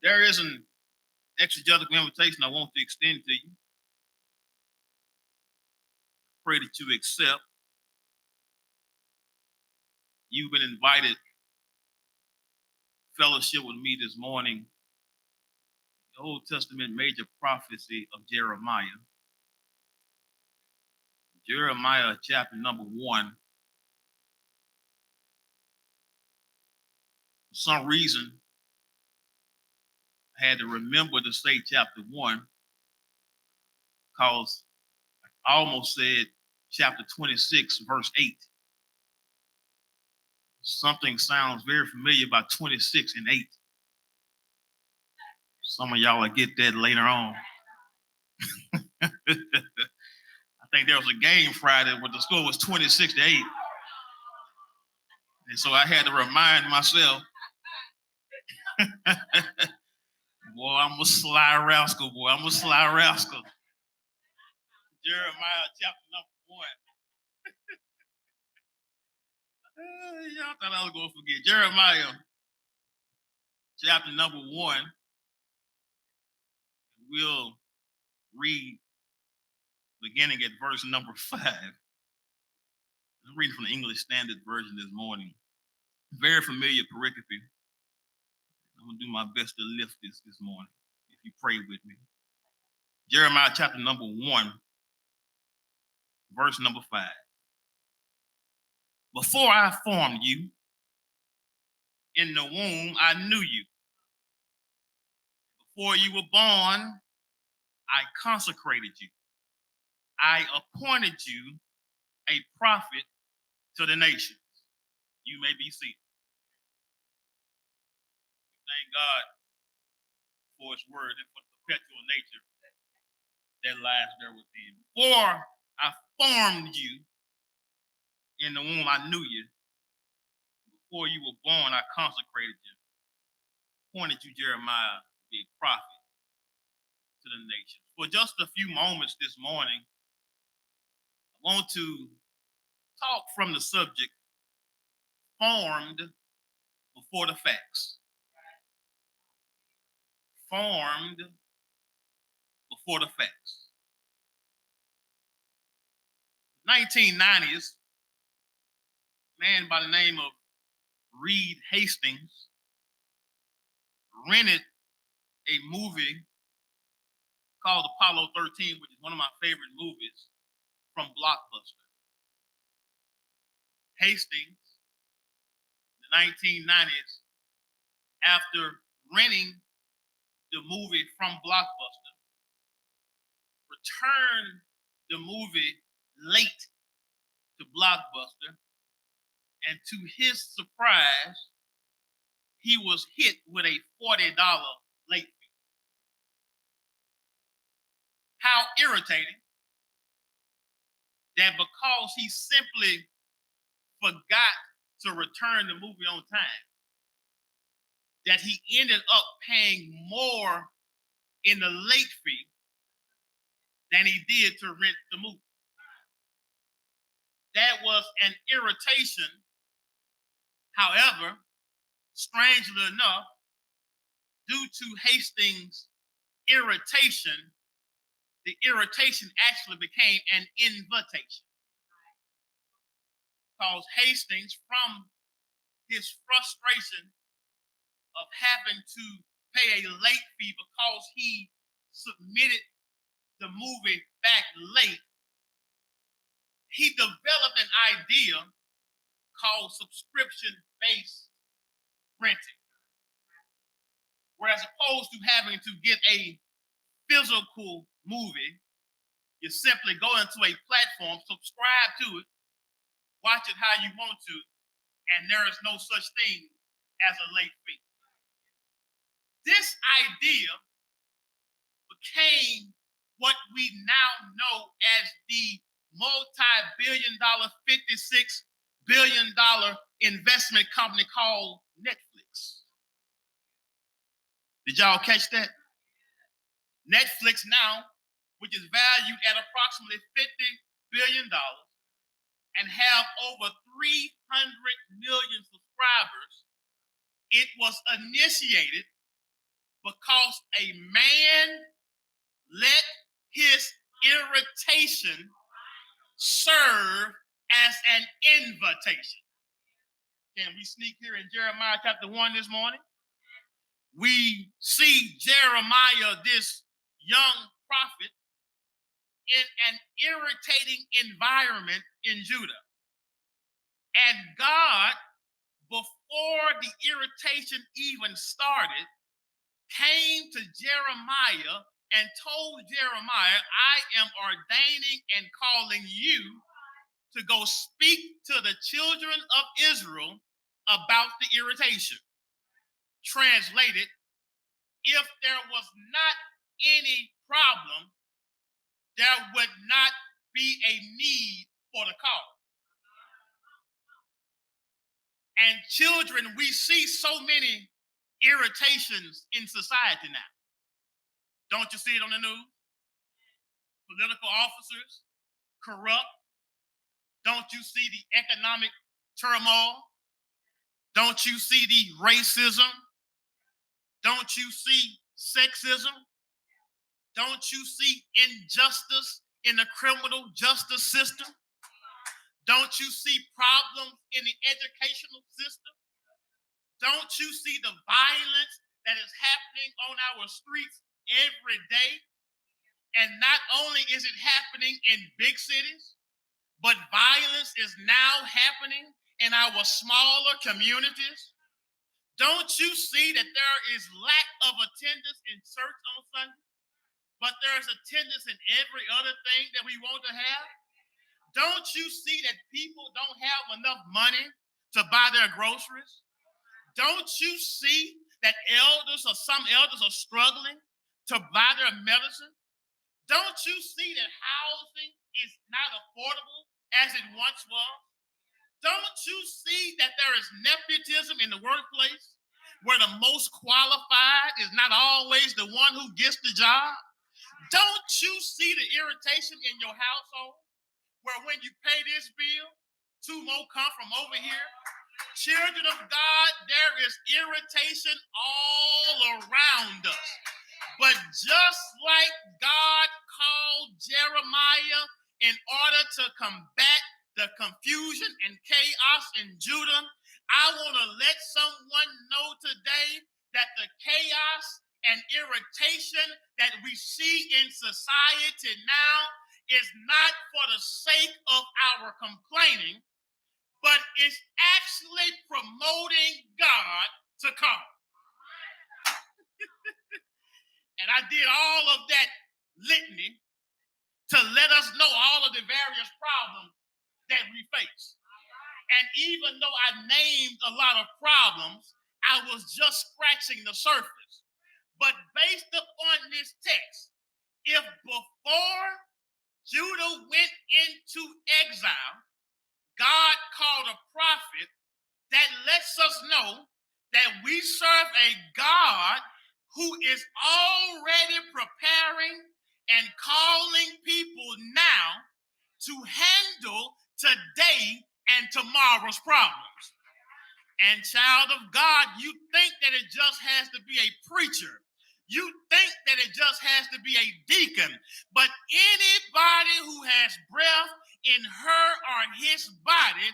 There is an exegetical invitation I want to extend to you. Pray that you accept. You've been invited fellowship with me this morning. The Old Testament major prophecy of Jeremiah. Jeremiah chapter number 1. For some reason, I had to remember to say chapter 1 because I almost said chapter 26, verse 8. Something sounds very familiar about 26 and 8. Some of y'all will get that later on. I think there was a game Friday where the score was 26 to 8. And so I had to remind myself, boy, I'm a sly rascal, boy. I'm a sly rascal. Jeremiah chapter number 1. Y'all thought I was going to forget. Jeremiah chapter number 1. We'll read beginning at verse number 5. I'm reading from the English Standard Version this morning. Very familiar pericope. I'm going to do my best to lift this morning, if you pray with me. Jeremiah chapter number 1, verse number 5. Before I formed you in the womb, I knew you. Before you were born, I consecrated you. I appointed you a prophet to the nations. You may be seated. Thank God for his word and for the perpetual nature that lies there within. Before I formed you in the womb, I knew you. Before you were born, I consecrated you. Appointed you, Jeremiah, to be a prophet to the nations. For just a few moments this morning, I want to talk from the subject, formed before the facts. Formed before the facts. 1990s, a man by the name of Reed Hastings rented a movie called Apollo 13, which is one of my favorite movies, from Blockbuster. Hastings, in the 1990s, after renting the movie from Blockbuster, returned the movie late to Blockbuster, and to his surprise, he was hit with a $40 late fee. How irritating that because he simply forgot to return the movie on time, that he ended up paying more in the late fee than he did to rent the movie. That was an irritation. However, strangely enough, due to Hastings' irritation, the irritation actually became an invitation. Because Hastings, from his frustration of having to pay a late fee because he submitted the movie back late, he developed an idea called subscription-based renting. Whereas opposed to having to get a physical movie, you simply go into a platform, subscribe to it, watch it how you want to, and there is no such thing as a late fee. This idea became what we now know as the multi-billion-dollar, $56 billion investment company called Netflix. Did y'all catch that? Netflix now, which is valued at approximately $50 billion and have over 300 million subscribers, it was initiated because a man let his irritation serve as an invitation. Can we sneak here in Jeremiah chapter 1 this morning? We see Jeremiah, this young prophet, in an irritating environment in Judah. And God, before the irritation even started, came to Jeremiah and told Jeremiah, I am ordaining and calling you to go speak to the children of Israel about the irritation. Translated, if there was not any problem, there would not be a need for the call. And children, we see so many irritations in society now. Don't you see it on the news? Political officers, corrupt. Don't you see the economic turmoil? Don't you see the racism? Don't you see sexism? Don't you see injustice in the criminal justice system? Don't you see problems in the educational system? Don't you see the violence that is happening on our streets every day? And not only is it happening in big cities, but violence is now happening in our smaller communities. Don't you see that there is lack of attendance in church on Sunday, but there's attendance in every other thing that we want to have? Don't you see that people don't have enough money to buy their groceries? Don't you see that some elders are struggling to buy their medicine? Don't you see that housing is not affordable as it once was? Don't you see that there is nepotism in the workplace where the most qualified is not always the one who gets the job? Don't you see the irritation in your household where when you pay this bill, two more come from over here? Children of God, there is irritation all around us. But just like God called Jeremiah in order to combat the confusion and chaos in Judah, I want to let someone know today that the chaos and irritation that we see in society now is not for the sake of our complaining, but it's actually promoting God to come. And I did all of that litany to let us know all of the various problems that we face. And even though I named a lot of problems, I was just scratching the surface. But based upon this text, if before Judah went into exile, God called a prophet, that lets us know that we serve a God who is already preparing and calling people now to handle today and tomorrow's problems. And child of God, you think that it just has to be a preacher. You think that it just has to be a deacon. But anybody who has breath in her or his body,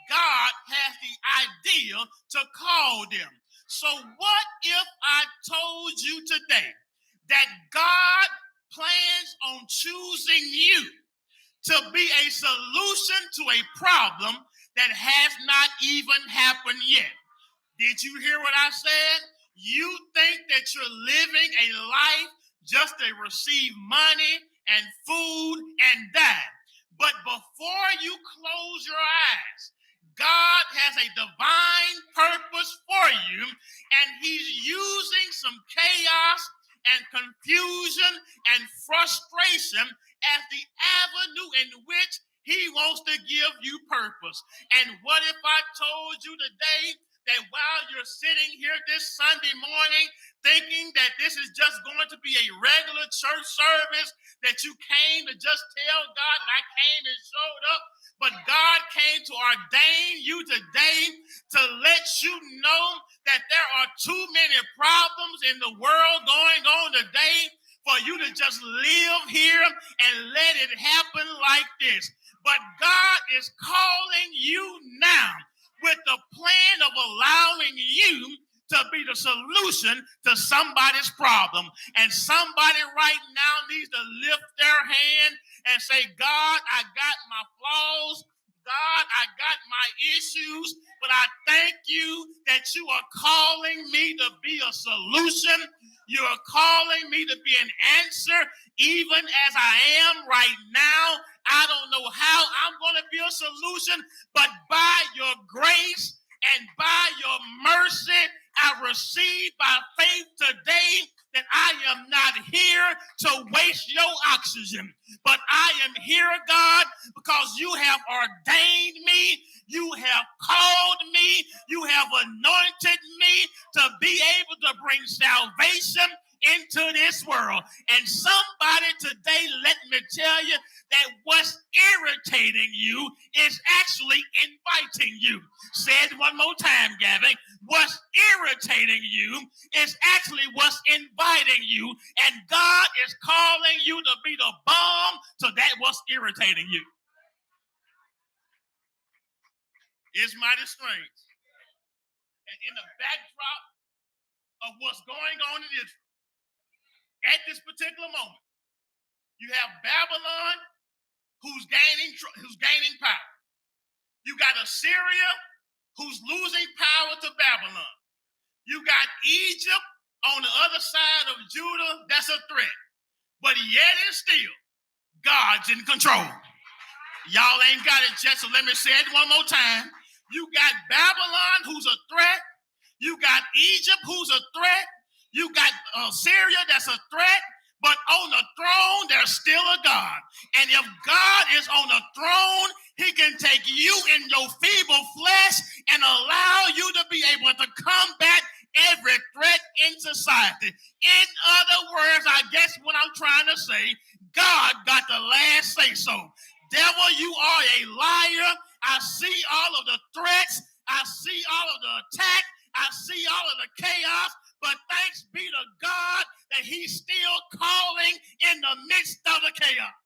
God has the idea to call them. So what if I told you today that God plans on choosing you to be a solution to a problem that has not even happened yet? Did you hear what I said? You think that you're living a life just to receive money and food and die. But before you close your eyes, God has a divine purpose for you, and he's using some chaos and confusion and frustration as the avenue in which he wants to give you purpose. And what if I told you today that while you're sitting here this Sunday morning thinking that this is just going to be a regular church service, that you came to just tell God that I came and showed up, but God came to ordain you today to let you know that there are too many problems in the world going on today for you to just live here and let it happen like this. But God is calling you now with the plan of allowing you to be the solution to somebody's problem. And somebody right now needs to lift their hand and say, God, I got my flaws. God, I got my issues, but I thank you that you are calling me to be a solution. You are calling me to be an answer, even as I am right now. I don't know how I'm going to be a solution, but by your grace and by your mercy, I receive by faith today that I am not here to waste your oxygen, but I am here, God, because you have ordained me, you have called me, you have anointed me to be able to bring salvation into this world. And somebody today, let me tell you that what's irritating you is actually inviting you. Say it one more time, Gavin. What's irritating you is actually what's inviting you. And God is calling you to be the balm to that what's irritating you. It's mighty strange. And in the backdrop of what's going on in Israel, at this particular moment, you have Babylon who's gaining power. You got Assyria who's losing power to Babylon. You got Egypt on the other side of Judah, that's a threat. But yet and still, God's in control. Y'all ain't got it yet, so let me say it one more time. You got Babylon who's a threat. You got Egypt who's a threat. You got Syria that's a threat. But on the throne, there's still a God. And if God is on the throne, he can take you in your feeble flesh and allow you to be able to combat every threat in society. In other words, I guess what I'm trying to say, God got the last say so. Devil, you are a liar. I see all of the threats. I see all of the attack. I see all of the chaos. But thanks be to God that he's still calling in the midst of the chaos.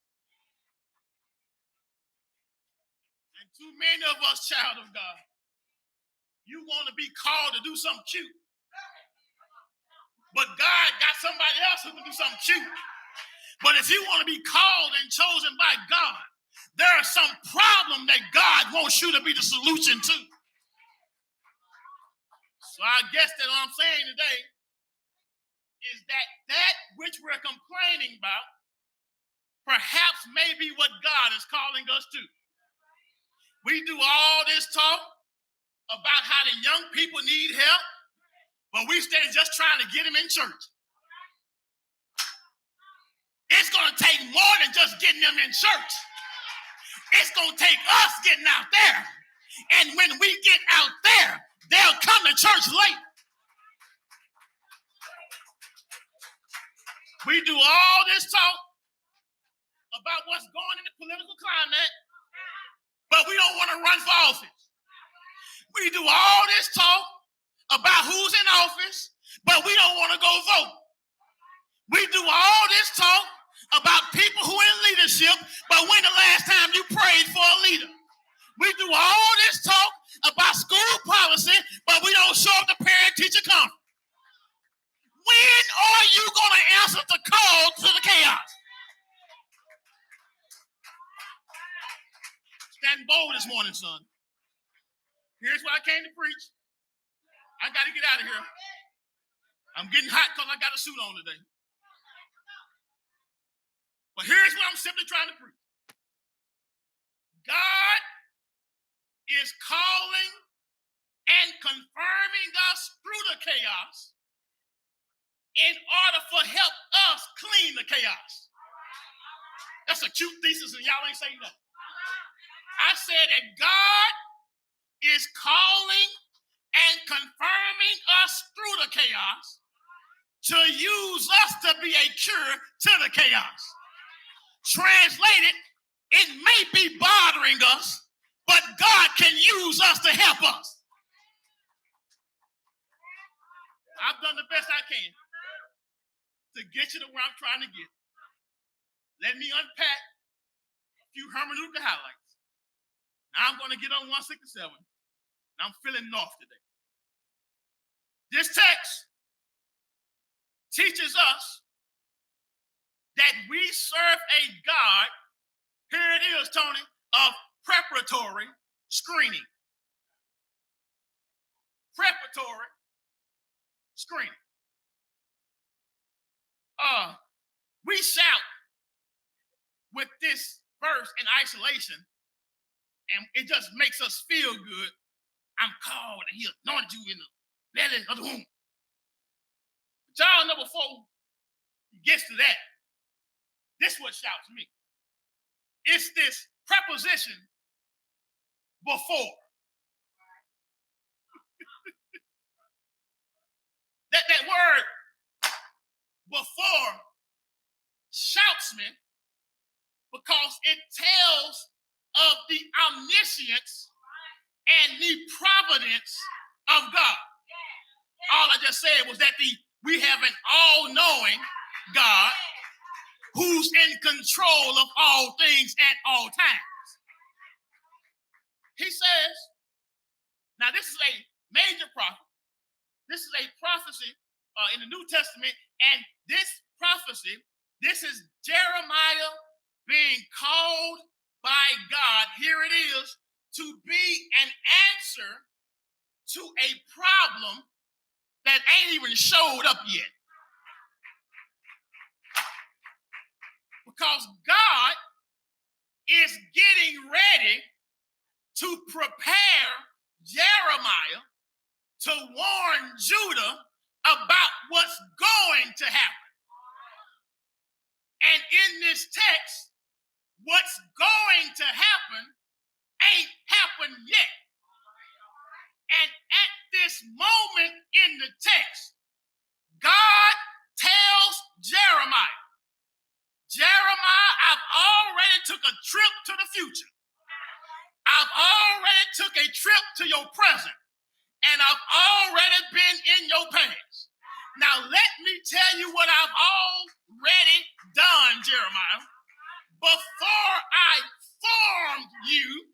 And too many of us, child of God, you want to be called to do something cute. But God got somebody else who can do something cute. But if you want to be called and chosen by God, there are some problem that God wants you to be the solution to. So I guess that what I'm saying today is that which we're complaining about perhaps may be what God is calling us to. We do all this talk about how the young people need help, but we stay just trying to get them in church. It's going to take more than just getting them in church. It's going to take us getting out there. And when we get out there, they'll come to church late. We do all this talk about what's going on in the political climate, but we don't want to run for office. We do all this talk about who's in office, but we don't want to go vote. We do all this talk about people who are in leadership, but when the last time you prayed for a leader? We do all this talk about school policy, but we don't show up to parent-teacher conference. When are you going to answer the call to the chaos? Stand bold this morning, son. Here's what I came to preach. I got to get out of here. I'm getting hot because I got a suit on today. But here's what I'm simply trying to preach. God is calling and confirming us through the chaos in order for help us clean the chaos. That's a cute thesis and y'all ain't saying nothing. I said that God is calling and confirming us through the chaos to use us to be a cure to the chaos. Translated, it may be bothering us, but God can use us to help us. I've done the best I can to get you to where I'm trying to get. Let me unpack a few hermeneutical highlights. Now I'm going to get on 167, and I'm feeling north today. This text teaches us that we serve a God, here it is, Tony, of preparatory screening. Preparatory screening. We shout with this verse in isolation, and it just makes us feel good. I'm called, and he anointed you in the belly of the womb. Child number 4 gets to that. This what shouts me. It's this preposition before. that word before shouts me because it tells of the omniscience and the providence of God. All I just said was that we have an all-knowing God who's in control of all things at all times. He says, now this is a major prophet. This is a prophecy in the New Testament, and this prophecy, this is Jeremiah being called by God, here it is, to be an answer to a problem that ain't even showed up yet. Because God is getting ready to prepare Jeremiah to warn Judah about what's going to happen. And in this text, what's going to happen ain't happened yet. And at this moment in the text, God tells Jeremiah, I've already took a trip to the future. I've already took a trip to your present. And I've already been in your past. Now let me tell you what I've already done, Jeremiah. Before I formed you,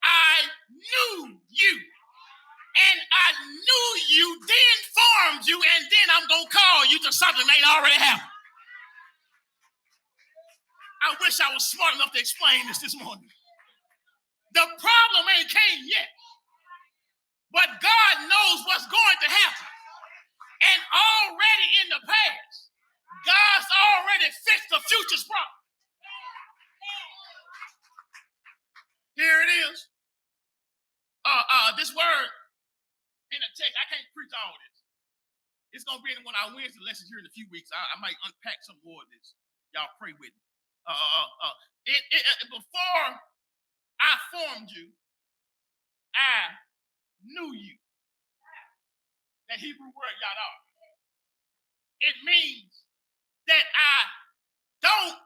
I knew you. And I knew you, then formed you, and then I'm going to call you to something that ain't already happened. I wish I was smart enough to explain this morning. The problem ain't came yet. But God knows what's going to happen. And already in the past, God's already fixed the future's problem. Here it is. This word in the text, I can't preach all this. It's going to be in one of our Wednesday lessons here in a few weeks. I might unpack some more of this. Y'all pray with me. Before I formed you, I knew you. That Hebrew word, yada. It means that I don't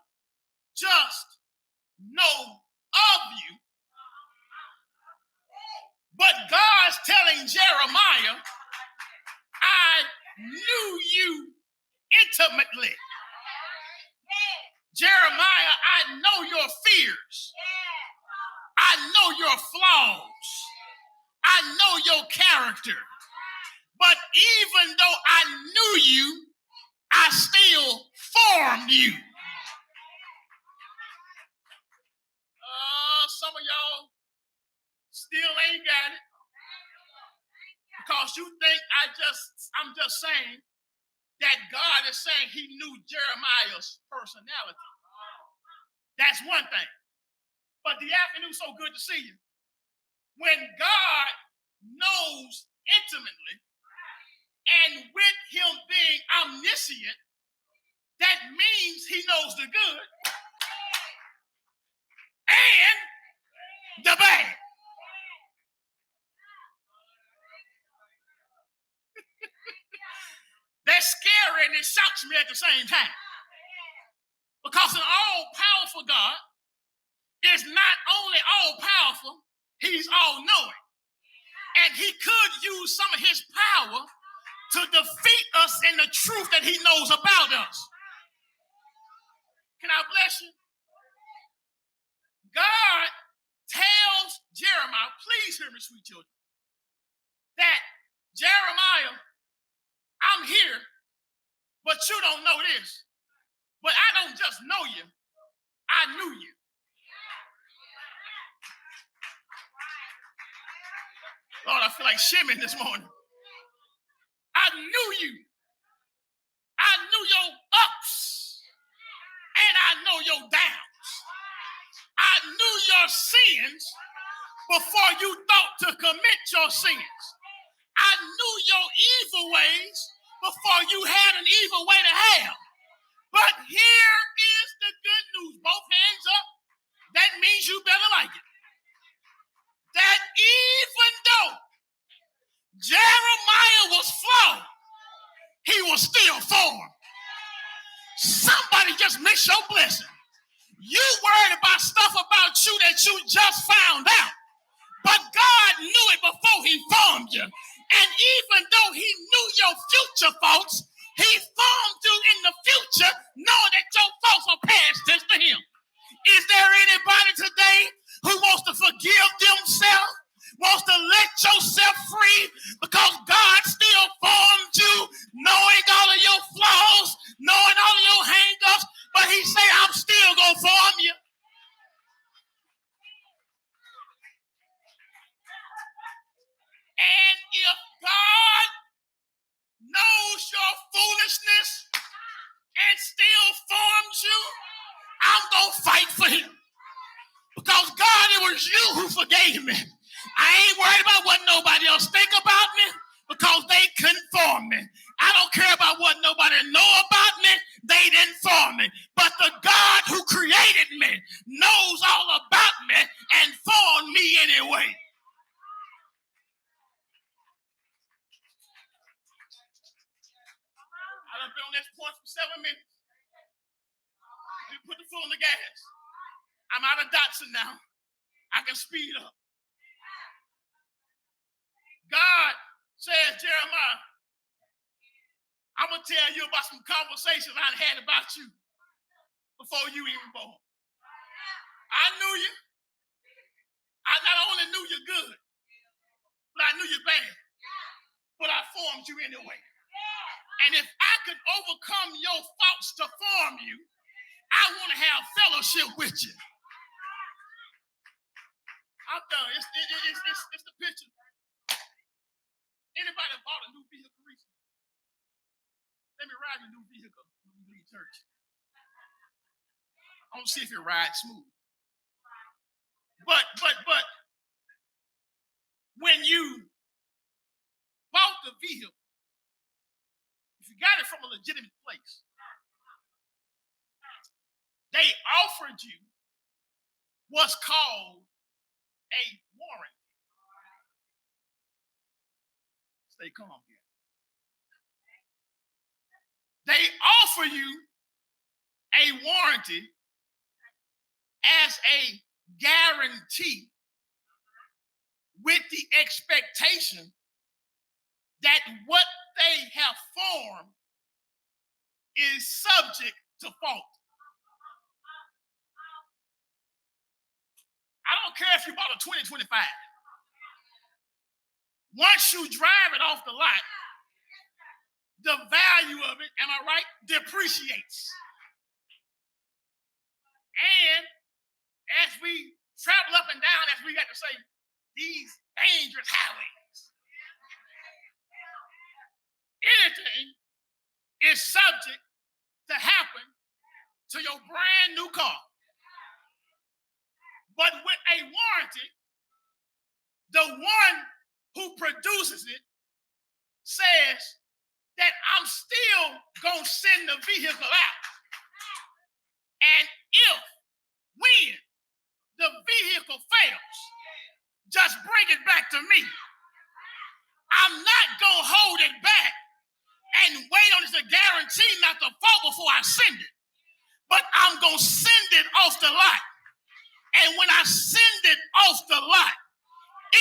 just know of you, but God's telling Jeremiah, I knew you intimately. Jeremiah, I know your fears. I know your flaws. I know your character. But even though I knew you, I still formed you. Some of y'all still ain't got it. Because you think I'm just saying that God is saying he knew Jeremiah's personality. That's one thing. But the afternoon's so good to see you. When God knows intimately, and with him being omniscient, that means he knows the good and the bad. That's scary and it shocks me at the same time. Because an all-powerful God is not only all-powerful, he's all-knowing. And he could use some of his power to defeat us in the truth that he knows about us. Can I bless you? God tells Jeremiah, please hear me, sweet children, that Jeremiah, I'm here, but you don't know this. But I don't just know you, I knew you. Lord, I feel like shimming this morning. I knew you. I knew your ups, and I know your downs. I knew your sins before you thought to commit your sins. I knew your evil ways before you had an evil way to have. But here is the good news. Both hands up. That means you better like it. That even though Jeremiah was flawed, he was still formed. Somebody just missed your blessing. You worried about stuff about you that you just found out. But God knew it before he formed you. And even though he knew your future faults, he formed you in the future knowing that your faults are past tense to him. Is there anybody today who wants to forgive themselves, wants to let yourself free because God still formed you, knowing all of your flaws, knowing all of your hang-ups, but he said, I'm still going to form you. And if God knows your foolishness and still forms you, I'm going to fight for him. Because God, it was you who forgave me. I ain't worried about what nobody else think about me because they couldn't form me. I don't care about what nobody know about me. They didn't form me. But the God who created me knows all about me and formed me anyway. I've been on this point for 7 minutes. You put the foot on the gas. I'm out of Datsun now. I can speed up. God says, Jeremiah, I'm going to tell you about some conversations I had about you before you even born. I knew you. I not only knew you good, but I knew you bad. But I formed you anyway. And if I could overcome your faults to form you, I want to have fellowship with you. I'm done. It's the picture. Anybody bought a new vehicle recently? Let me ride your new vehicle when we leave church. I want to see if it rides smooth. But when you bought the vehicle, if you got it from a legitimate place, they offered you what's called a warranty. Stay calm here. They offer you a warranty as a guarantee with the expectation that what they have formed is subject to fault. I don't care if you bought a 2025. Once you drive it off the lot, the value of it, am I right, depreciates. And as we travel up and down, as we got to say, these dangerous highways, anything is subject to happen to your brand new car. But with a warranty, the one who produces it says that I'm still going to send the vehicle out. And if, when the vehicle fails, just bring it back to me. I'm not going to hold it back and wait on it to guarantee not to fall before I send it. But I'm going to send it off the lot. And when I send it off the lot,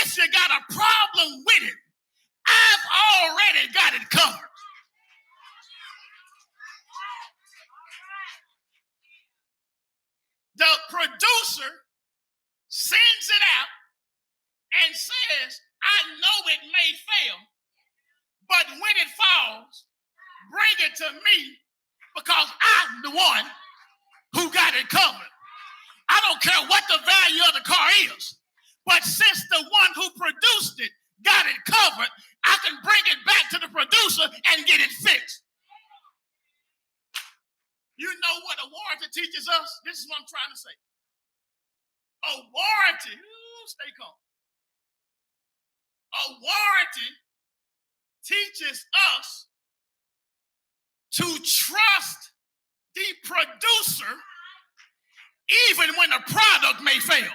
if you got a problem with it, I've already got it covered. The producer sends it out and says, I know it may fail, but when it falls, bring it to me because I'm the one who got it covered. I don't care what the value of the car is, but since the one who produced it got it covered, I can bring it back to the producer and get it fixed. You know what a warranty teaches us? This is what I'm trying to say. A warranty, stay calm. A warranty teaches us to trust the producer even when the product may fail.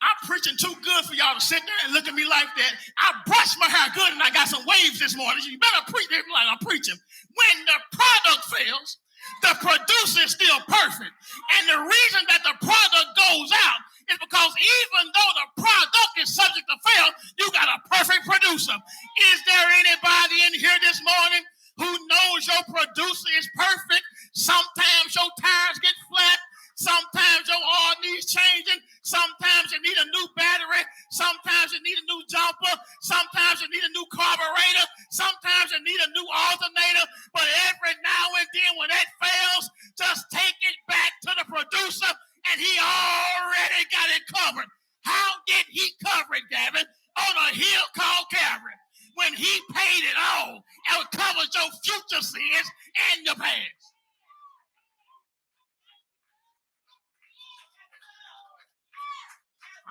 I'm preaching too good for y'all to sit there and look at me like that. I brushed my hair good and I got some waves this morning. You better preach it like I'm preaching. When the product fails, the producer is still perfect. And the reason that the product goes out is because even though the product is subject to fail, you got a perfect producer. Is there anybody in here this morning who knows your producer is perfect? Sometimes your tires get flat. Sometimes your oil needs changing. Sometimes you need a new battery. Sometimes you need a new jumper. Sometimes you need a new carburetor. Sometimes you need a new alternator. But every now and then when that fails, just take it back to the producer and he already got it covered. How did he cover it, Gavin? On a hill called Calvary. When he paid it all and covered your future sins and your past.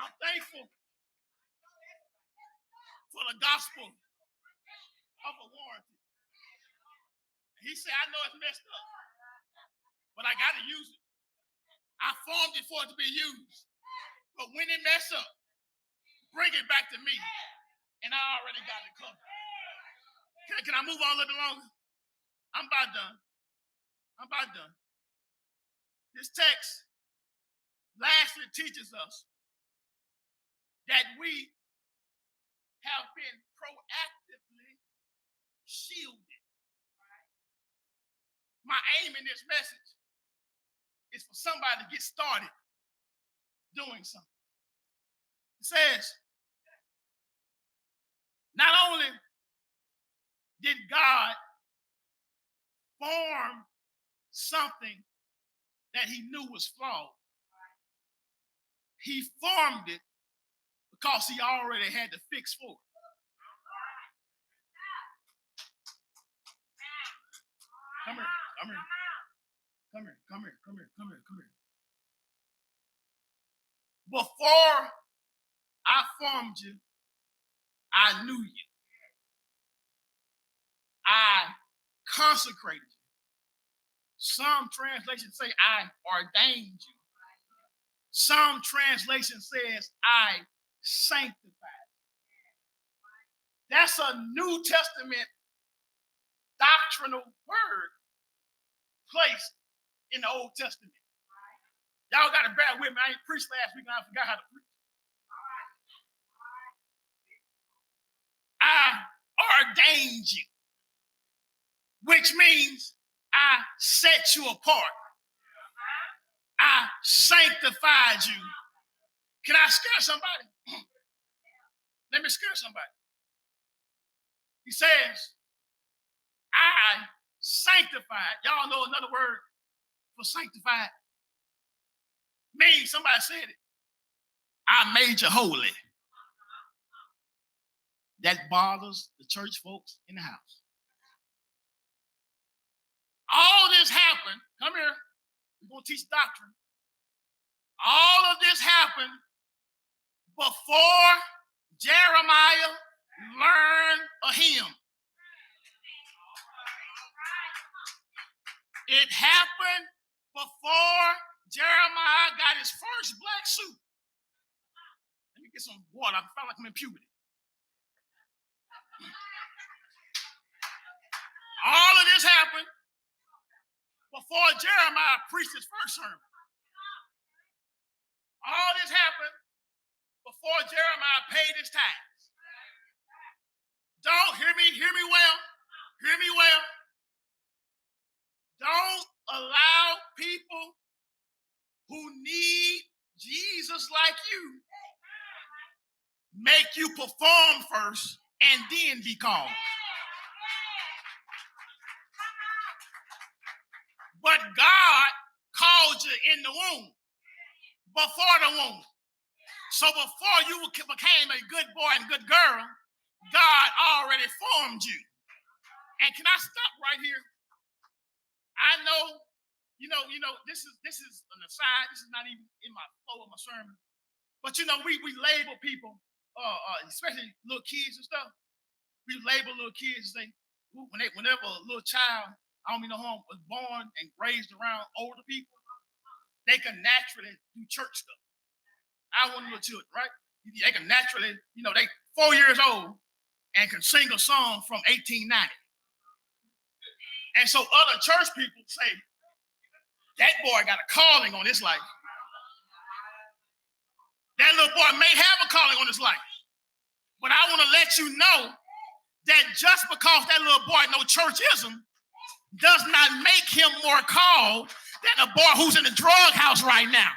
I'm thankful for the gospel of a warranty. He said, I know it's messed up, but I got to use it. I formed it for it to be used. But when it mess up, bring it back to me, and I already got it covered. Can I move on a little longer? I'm about done. This text lastly teaches us that we have been proactively shielded. My aim in this message is for somebody to get started doing something. It says, not only did God form something that he knew was flawed, he formed it because he already had the fix for it. Come here. Before I formed you, I knew you. I consecrated you. Some translations say I ordained you. Some translation says I sanctified you. That's a New Testament doctrinal word placed in the Old Testament. Y'all got to bear with me. I ain't preached last week and I forgot how to preach. I ordained you, which means I set you apart. I sanctified you. Can I scare somebody? Let me scare somebody. He says, I sanctified. Y'all know another word for sanctified? Means somebody said it. I made you holy. That bothers the church folks in the house. All this happened. Come here. We're going to teach doctrine. All of this happened before Jeremiah learned a hymn. It happened before Jeremiah got his first black suit. Let me get some water. I feel like I'm in puberty. All of this happened before Jeremiah preached his first sermon. All this happened before Jeremiah paid his tithes. Don't hear me well. Hear me well. Don't allow people who need Jesus like you make you perform first and then be called. But God called you in the womb, before the womb. So before you became a good boy and good girl, God already formed you. And can I stop right here? I know, this is an aside. This is not even in my flow of my sermon. But we label people, especially little kids and stuff. We label little kids and say, whenever a little child, I don't mean no harm, was born and raised around older people, they can naturally do church stuff. I want little children, right? They can naturally, they 4 years old and can sing a song from 1890. And so other church people say, that boy got a calling on his life. That little boy may have a calling on his life. But I want to let you know that just because that little boy know churchism does not make him more called than a boy who's in the drug house right now.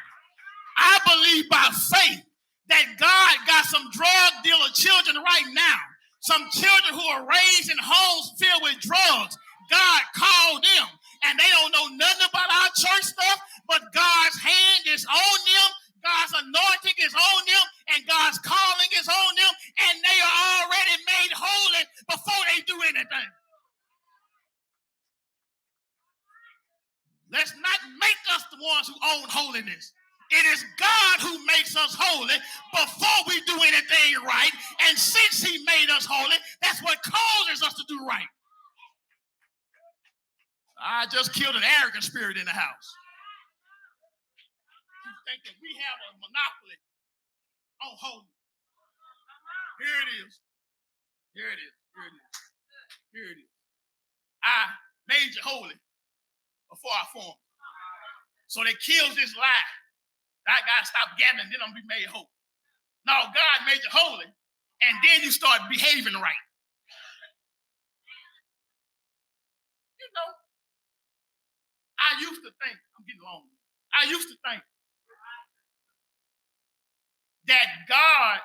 I believe by faith that God got some drug dealer children right now. Some children who are raised in homes filled with drugs. God called them, and they don't know nothing about our church stuff, but God's hand is on them, God's anointing is on them, and God's calling is on them, and they are already made holy before they do anything. Let's not make us the ones who own holiness. It is God who makes us holy before we do anything right. And since he made us holy, that's what causes us to do right. I just killed an arrogant spirit in the house. You think that we have a monopoly on holiness. Here it is. Here it is. Here it is. Here it is. I made you holy before I formed. So they killed this lie. I gotta stop gabbing, then I'm gonna be made holy. No, God made you holy, and then you start behaving right. I used to think, I'm getting long. I used to think that God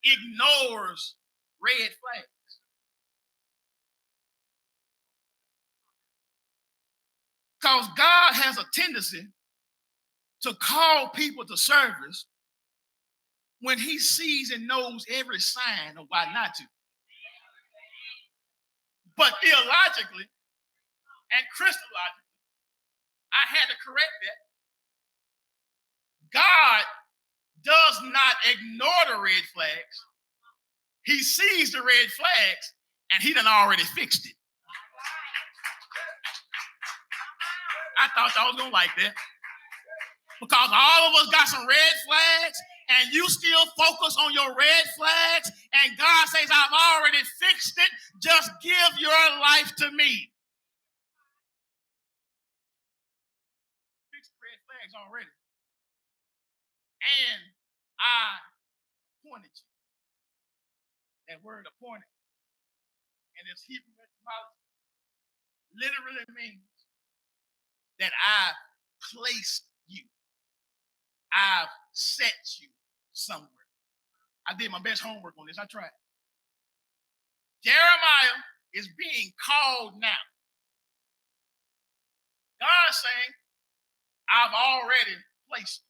ignores red flags. Because God has a tendency to call people to service when he sees and knows every sign of why not to. But theologically and Christologically, I had to correct that. God does not ignore the red flags. He sees the red flags, and he done already fixed it. I thought y'all was going to like that. Because all of us got some red flags, and you still focus on your red flags, and God says, I've already fixed it. Just give your life to me. Fixed red flags already. And I appointed you. That word appointed, and its Hebrew etymology literally means that I've placed you. I've set you somewhere. I did my best homework on this. I tried. Jeremiah is being called now. God's saying, I've already placed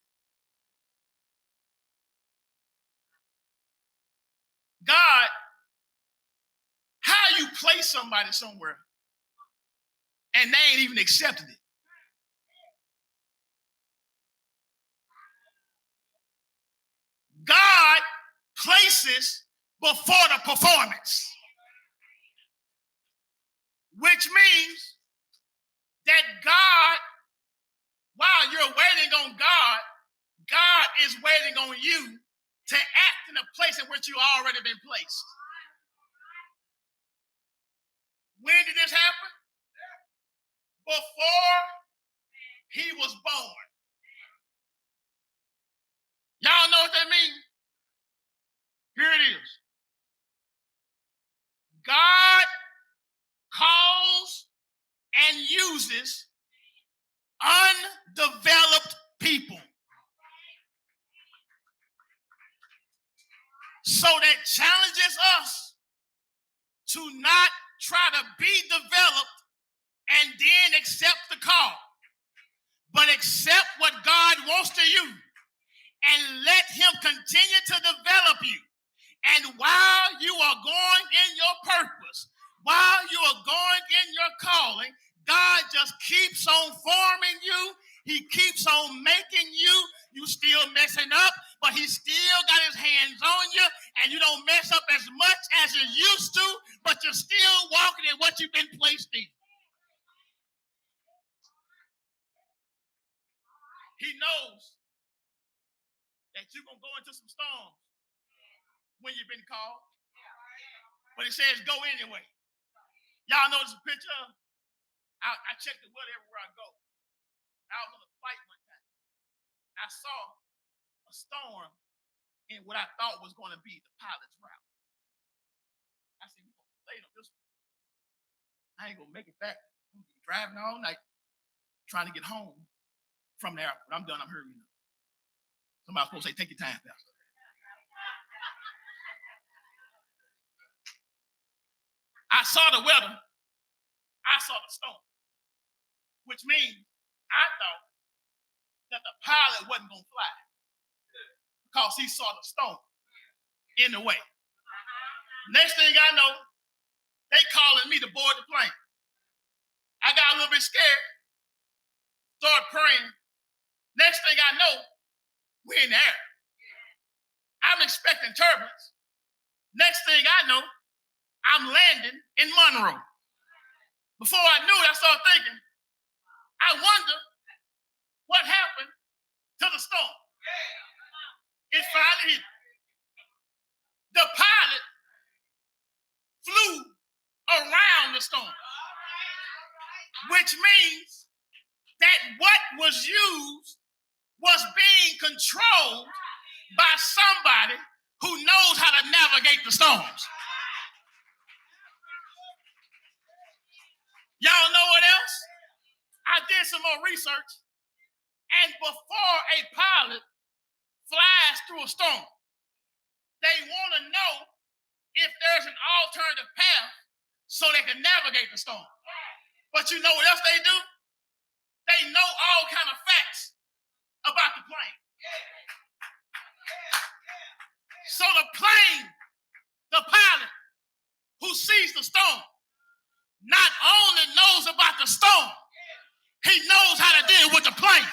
you. God, how you place somebody somewhere and they ain't even accepted it? God places before the performance, which means that God, while you're waiting on God, God is waiting on you to act in a place in which you've already been placed. When did this happen? Before he was born. Y'all know what that means? Here it is. uses undeveloped people. So that challenges us to not try to be developed and then accept the call, but accept what God wants to you and let him continue to develop you. And while you are going in your purpose, while you are going in your calling, God just keeps on forming you. He keeps on making you. You still messing up, but he still got his hands on you, and you don't mess up as much as you used to, but you're still walking in what you've been placed in. He knows that you're going to go into some storms when you've been called, but he says go anyway. Y'all know this picture? I check the weather everywhere I go. I was on a flight one time. I saw a storm in what I thought was going to be the pilot's route. I said, we're going to play on this one. I ain't going to make it back. I'm going to be driving all night trying to get home from the airport. I'm done. I'm hurrying up. Somebody's supposed to say, take your time, Pastor. I saw the weather. I saw the storm, which means I thought that the pilot wasn't going to fly because he saw the storm in the way. Next thing I know, they calling me to board the plane. I got a little bit scared, started praying. Next thing I know, we're in the air. I'm expecting turbulence. Next thing I know, I'm landing in Monroe. Before I knew it, I started thinking, I wonder what happened to the storm. It finally hit. The pilot flew around the storm, which means that what was used was being controlled by somebody who knows how to navigate the storms. Y'all know what else? I did some more research, and before a pilot flies through a storm, they want to know if there's an alternative path so they can navigate the storm. But you know what else they do? They know all kind of facts about the plane. So the plane, the pilot who sees the storm, not only knows about the storm, he knows how to deal with the plane.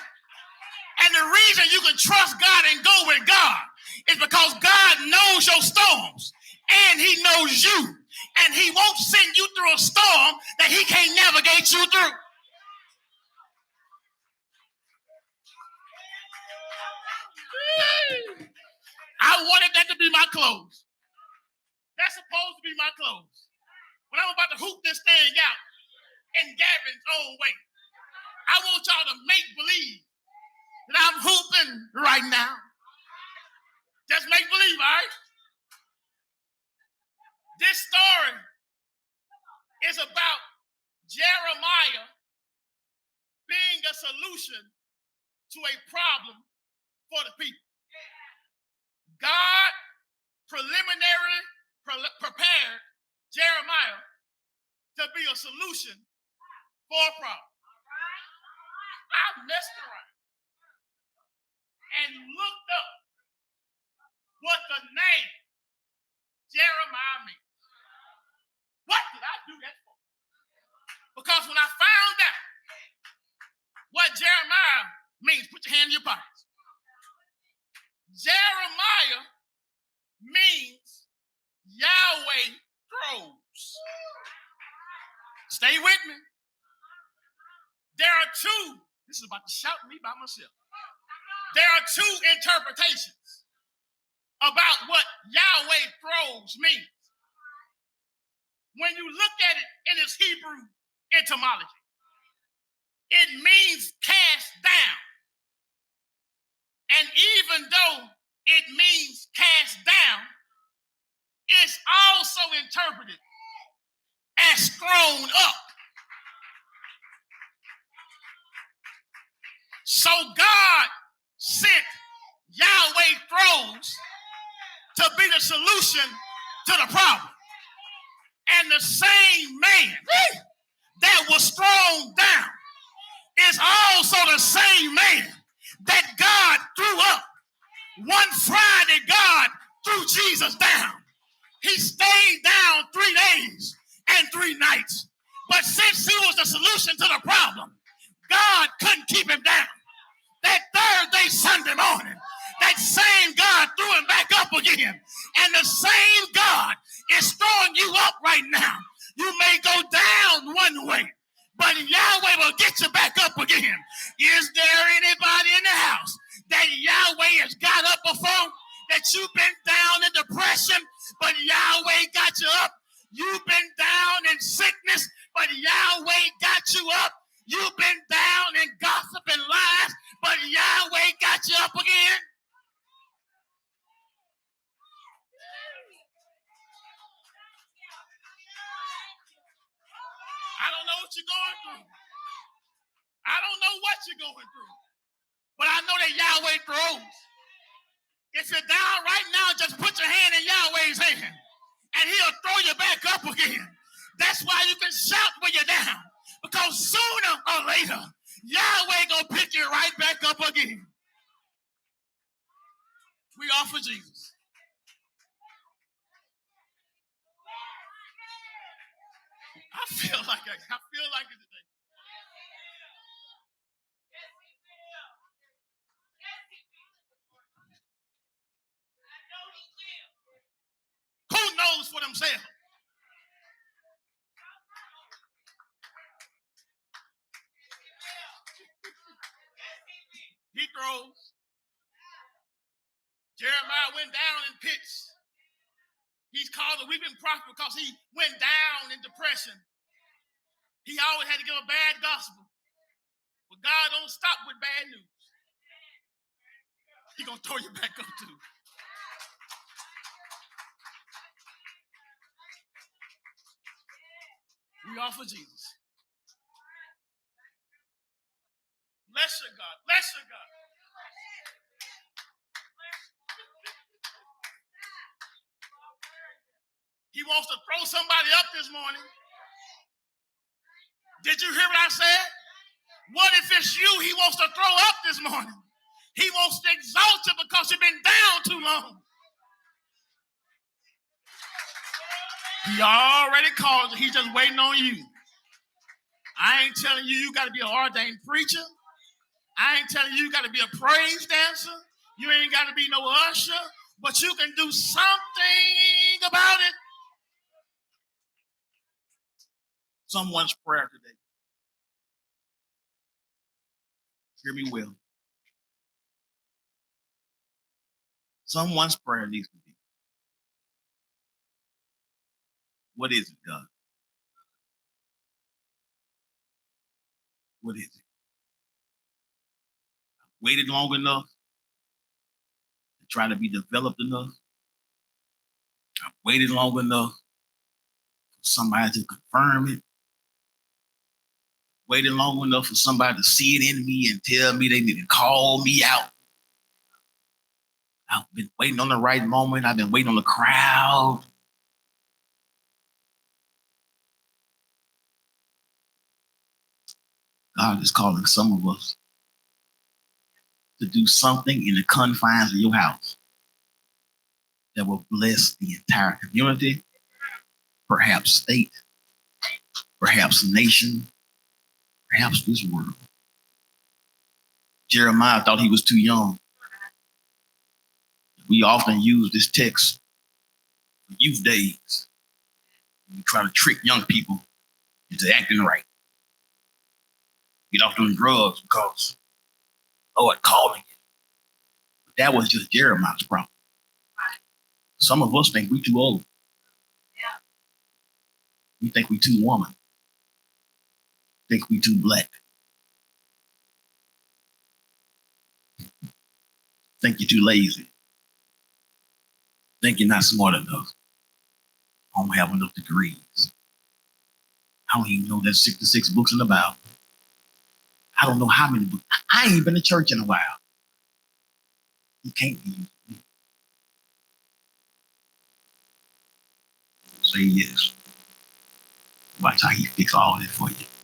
And the reason you can trust God and go with God is because God knows your storms and he knows you. And he won't send you through a storm that he can't navigate you through. I wanted that to be my clothes. That's supposed to be my clothes. When I'm about to hoop this thing out in Gavin's own way, I want y'all to make believe that I'm hooping right now. Just make believe, all right? This story is about Jeremiah being a solution to a problem for the people. God prepared Jeremiah to be a solution for a problem. I messed around and looked up what the name Jeremiah means. What did I do that for? Because when I found out what Jeremiah means, put your hand in your pockets. Jeremiah means Yahweh throws. Stay with me. There are two. This is about to shout me by myself. There are two interpretations about what Yahweh throws means. When you look at it in its Hebrew etymology, it means cast down. And even though it means cast down, it's also interpreted as thrown up. So God sent Yahweh throws to be the solution to the problem. And the same man that was thrown down is also the same man that God threw up. One Friday, God threw Jesus down. He stayed down 3 days and 3 nights. But since he was the solution to the problem, God couldn't keep him down. That third day, Sunday morning, that same God threw him back up again. And the same God is throwing you up right now. You may go down one way, but Yahweh will get you back up again. Is there anybody in the house that Yahweh has got up before? That you've been down in depression, but Yahweh got you up. You've been down in sickness, but Yahweh got you up. You've been down in gossip and lies, but Yahweh got you up again. I don't know what you're going through. I don't know what you're going through. But I know that Yahweh throws. If you're down right now, just put your hand in Yahweh's hand, and he'll throw you back up again. That's why you can shout when you're down, because sooner or later, Yahweh gonna pick you right back up again. We offer Jesus. I feel like it today. Who knows for themselves? He throws. Jeremiah went down in pits. He's called a weeping prophet because he went down in depression. He always had to give a bad gospel. But God don't stop with bad news. He's going to throw you back up too. We offer Jesus. Bless your God. Bless your God. He wants to throw somebody up this morning. Did you hear what I said? What if it's you he wants to throw up this morning? He wants to exalt you because you've been down too long. He already called you. He's just waiting on you. I ain't telling you you got to be an ordained preacher. I ain't telling you got to be a praise dancer. You ain't got to be no usher. But you can do something about it. Someone's prayer today. Hear me well. Someone's prayer needs to be, what is it, God? What is it? I've waited long enough to try to be developed enough. I've waited long enough for somebody to confirm it. Waited long enough for somebody to see it in me and tell me they need to call me out. I've been waiting on the right moment. I've been waiting on the crowd. God is calling some of us to do something in the confines of your house that will bless the entire community, perhaps state, perhaps nation, perhaps this world. Jeremiah thought he was too young. We often use this text for youth days. We try to trick young people into acting right. Get off doing drugs because Lord calling you. But that was just Jeremiah's problem. Some of us think we too old. We think we too woman. Think we too black. Think you're too lazy. Think you're not smart enough. I don't have enough degrees. I don't even know there's 66 books in the Bible. I don't know how many books. I ain't been to church in a while. You can't be. Say yes. Watch how he fix all this for you.